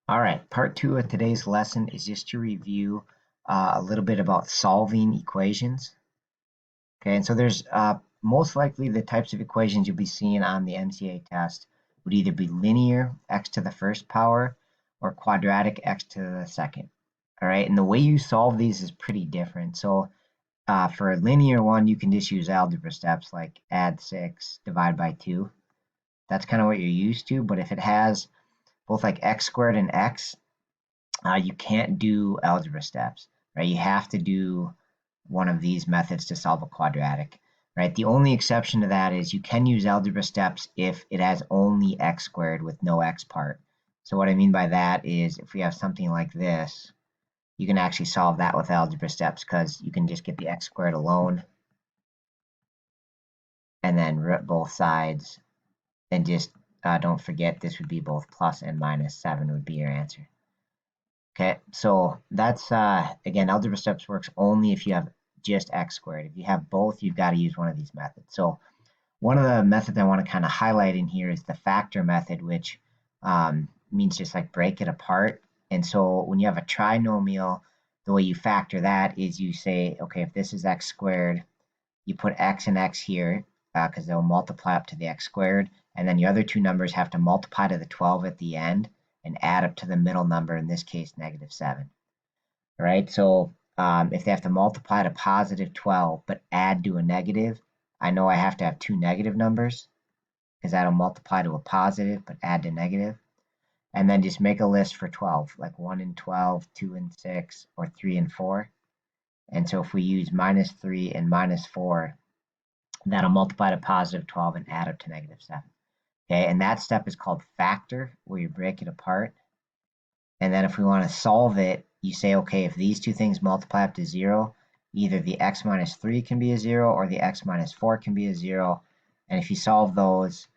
All right, part two of today's lesson is just to review a little bit about solving equations. Okay, and so there's most likely the types of equations you'll be seeing on the MCA test would either be linear, x to the first power, or quadratic, x to the second. All right, and the way you solve these is pretty different. So for a linear one, you can just use algebra steps like add 6, divide by 2. That's kind of what you're used to, but if it has both like x squared and x, you can't do algebra steps, right? You have to do one of these methods to solve a quadratic, right? The only exception to that is you can use algebra steps if it has only x squared with no x part. So what I mean by that is if we have something like this, you can actually solve that with algebra steps because you can just get the x squared alone and then root both sides and just don't forget this would be both plus and minus 7 would be your answer. Okay, so that's again, algebra steps works only if you have just x squared. If you have both, you've got to use one of these methods. So one of the methods I want to kind of highlight in here is the factor method, which means just like break it apart. And so when you have a trinomial, the way you factor that is you say, okay, if this is x squared, you put x and x here because they'll multiply up to the x squared, and then your other two numbers have to multiply to the 12 at the end and add up to the middle number, in this case, -7. All right, so if they have to multiply to positive 12 but add to a negative, I know I have to have two negative numbers because that'll multiply to a positive but add to negative. And then just make a list for 12, like 1 and 12, 2 and 6, or 3 and 4. And so if we use -3 and -4, that'll multiply to positive 12 and add up to -7. Okay, and that step is called factor, where you break it apart. And then if we want to solve it, you say, okay, if these two things multiply up to 0, either the x minus 3 can be a 0 or the x minus 4 can be a 0. And if you solve those,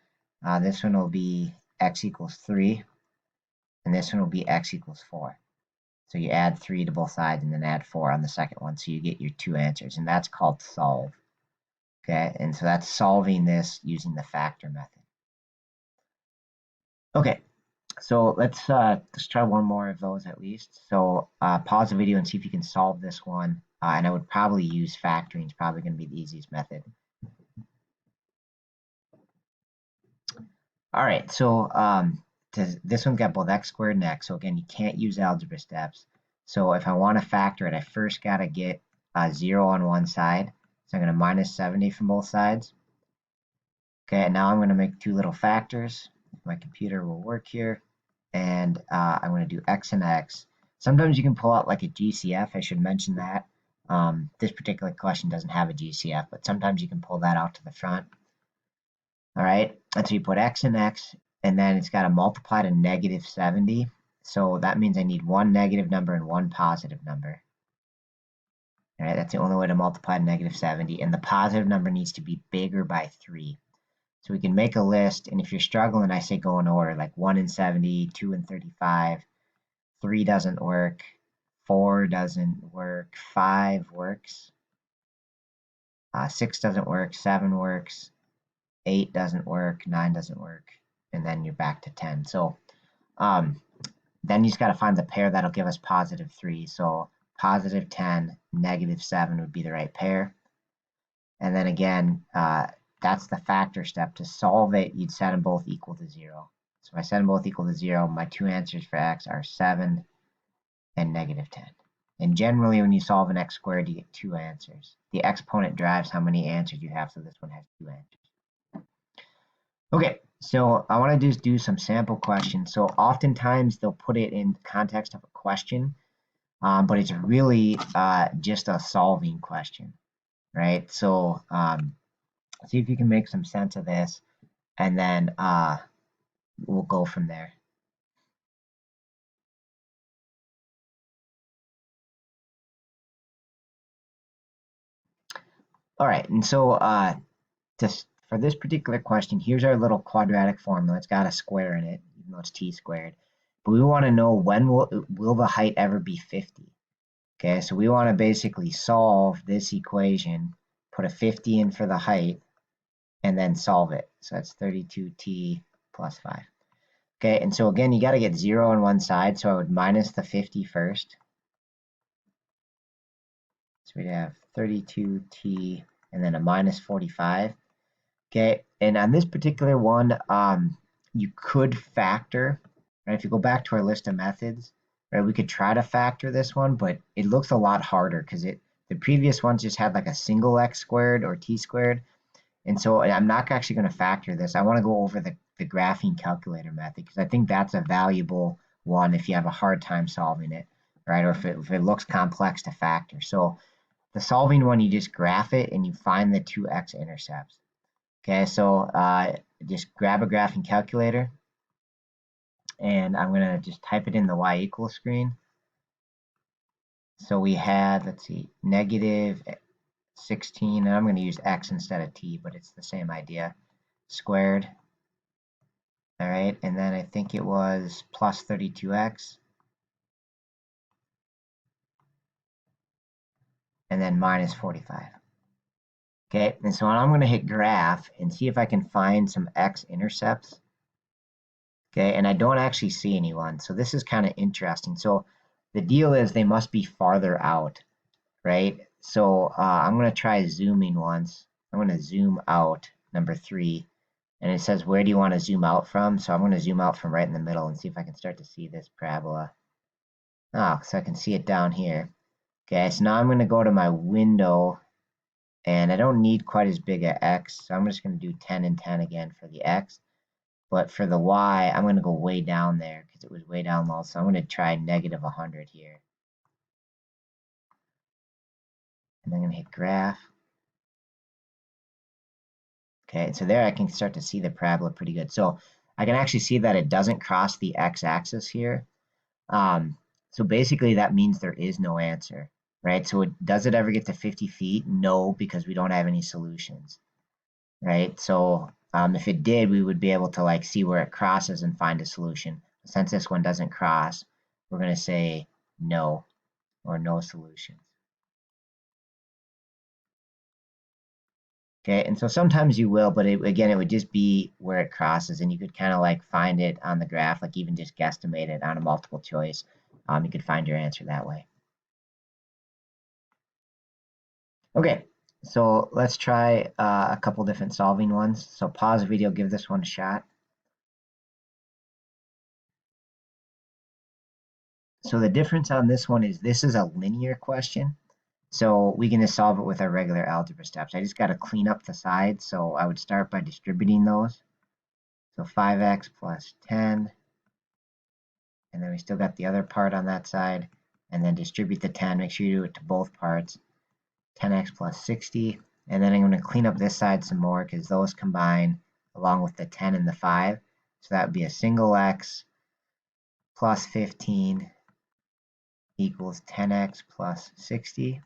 this one will be x equals 3, and this one will be x equals 4. So you add 3 to both sides and then add 4 on the second one, so you get your two answers, and that's called solve. Okay, and so that's solving this using the factor method. Okay, so let's try one more of those at least. So pause the video and see if you can solve this one. And I would probably use factoring. It's probably going to be the easiest method. All right, so this one's got both x squared and x. So again, you can't use algebra steps. So if I want to factor it, I first got to get 0 on one side. So I'm going to minus 70 from both sides. Okay, and now I'm going to make two little factors. My computer will work here. And I'm going to do x and x. Sometimes you can pull out like a GCF. I should mention that. This particular question doesn't have a GCF, but sometimes you can pull that out to the front. All right, and so you put x and x, and then it's got to multiply to -70. So that means I need one negative number and one positive number. All right, that's the only way to multiply to -70, and the positive number needs to be bigger by 3. So we can make a list, and if you're struggling, I say go in order, like 1 and 70, 2 and 35, 3 doesn't work, 4 doesn't work, 5 works, 6 doesn't work, 7 works, 8 doesn't work, 9 doesn't work, and then you're back to 10. So then you just got to find the pair that'll give us +3. So +10, -7 would be the right pair. And then again, that's the factor step. To solve it, you'd set them both equal to 0. So if I set them both equal to 0, my two answers for x are 7 and -10. And generally, when you solve an x squared, you get two answers. The exponent drives how many answers you have, so this one has two answers. Okay, so I want to just do some sample questions. So oftentimes, they'll put it in the context of a question, but it's really just a solving question, right? So see if you can make some sense of this, and then we'll go from there. All right, and so for this particular question, here's our little quadratic formula. It's got a square in it, even though it's t squared. But we want to know when will the height ever be 50? Okay, so we want to basically solve this equation, put a 50 in for the height, and then solve it. So that's 32t plus 5. Okay, and so again, you got to get 0 on one side, so I would minus the 50 first. So we'd have 32t and then a minus 45. Okay, and on this particular one, you could factor, right? If you go back to our list of methods, right, we could try to factor this one, but it looks a lot harder because the previous ones just had like a single x squared or t squared. And so I'm not actually going to factor this. I want to go over the graphing calculator method because I think that's a valuable one if you have a hard time solving it, right? Or if it looks complex to factor. So the solving one, you just graph it and you find the two x-intercepts. Okay, so just grab a graphing calculator and I'm going to just type it in the y equals screen. So we had, let's see, negative 16, and I'm going to use x instead of t, but it's the same idea, squared. All right, and then I think it was plus 32x, and then minus 45. Okay, and so I'm going to hit graph and see if I can find some x-intercepts. Okay, and I don't actually see anyone, so this is kind of interesting. So the deal is they must be farther out, right? So I'm going to try zooming once. I'm going to zoom out, number 3, and it says, where do you want to zoom out from? So I'm going to zoom out from right in the middle and see if I can start to see this parabola. Oh, so I can see it down here. Okay, so now I'm going to go to my window, and I don't need quite as big a x, so I'm just going to do 10 and 10 again for the x. But for the y, I'm going to go way down there because it was way down low, so I'm going to try negative 100 here. And I'm going to hit graph. Okay, so there I can start to see the parabola pretty good. So I can actually see that it doesn't cross the x-axis here. So basically that means there is no answer, right? So does it ever get to 50 feet? No, because we don't have any solutions, right? So if it did, we would be able to like see where it crosses and find a solution. Since this one doesn't cross, we're going to say no or no solutions. Okay, and so sometimes you will, but again, it would just be where it crosses, and you could kind of like find it on the graph, like even just guesstimate it on a multiple choice. You could find your answer that way. Okay, so let's try a couple different solving ones. So pause the video, give this one a shot. So the difference on this one is this is a linear question. So we can just solve it with our regular algebra steps. I just got to clean up the sides. So I would start by distributing those. So 5x plus 10. And then we still got the other part on that side. And then distribute the 10. Make sure you do it to both parts. 10x plus 60. And then I'm going to clean up this side some more because those combine along with the 10 and the 5. So that would be a single x plus 15 equals 10x plus 60.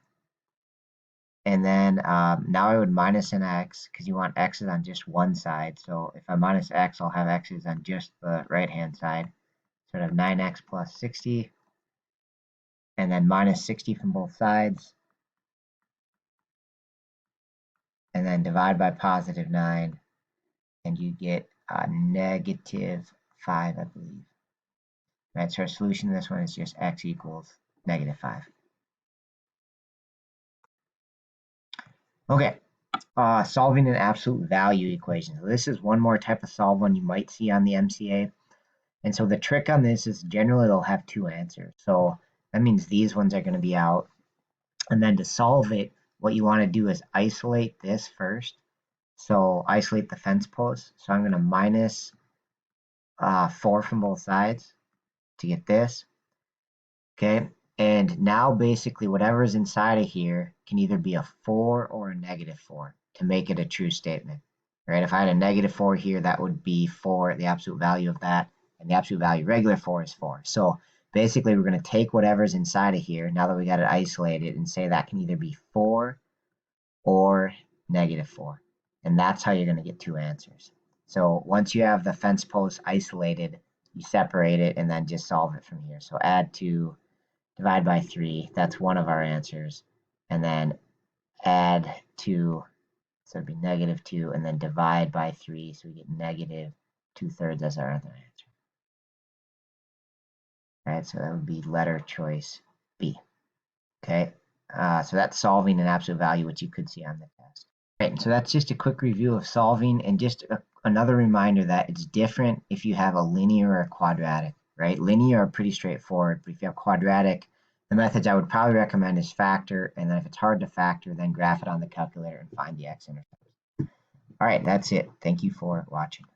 And then now I would minus an x because you want x's on just one side. So if I minus x, I'll have x's on just the right-hand side. So I have 9x plus 60. And then minus 60 from both sides. And then divide by positive 9. And you get negative 5, I believe. Right, so our solution to this one is just x equals negative 5. Okay, solving an absolute value equation. So this is one more type of solve one you might see on the MCA. And so the trick on this is generally they'll have two answers. So that means these ones are going to be out. And then to solve it, what you want to do is isolate this first. So isolate the fence post. So I'm going to minus 4 from both sides to get this. Okay, and now basically whatever's inside of here can either be a 4 or a negative 4 to make it a true statement. Right? If I had a negative 4 here, that would be 4, the absolute value of that, and the absolute value regular 4 is 4. So basically we're going to take whatever's inside of here, now that we got it isolated, and say that can either be 4 or negative 4. And that's how you're going to get two answers. So once you have the fence post isolated, you separate it and then just solve it from here. So add 2, divide by 3, that's one of our answers. And then add 2, so it'd be negative 2, and then divide by 3, so we get negative 2/3 as our other answer. right? So that would be letter choice B. Okay, so that's solving an absolute value, which you could see on the test. Right, so that's just a quick review of solving, and just another reminder that it's different if you have a linear or a quadratic, right? Linear are pretty straightforward, but if you have quadratic, the methods I would probably recommend is factor, and then if it's hard to factor, then graph it on the calculator and find the x-intercept. All right, that's it. Thank you for watching.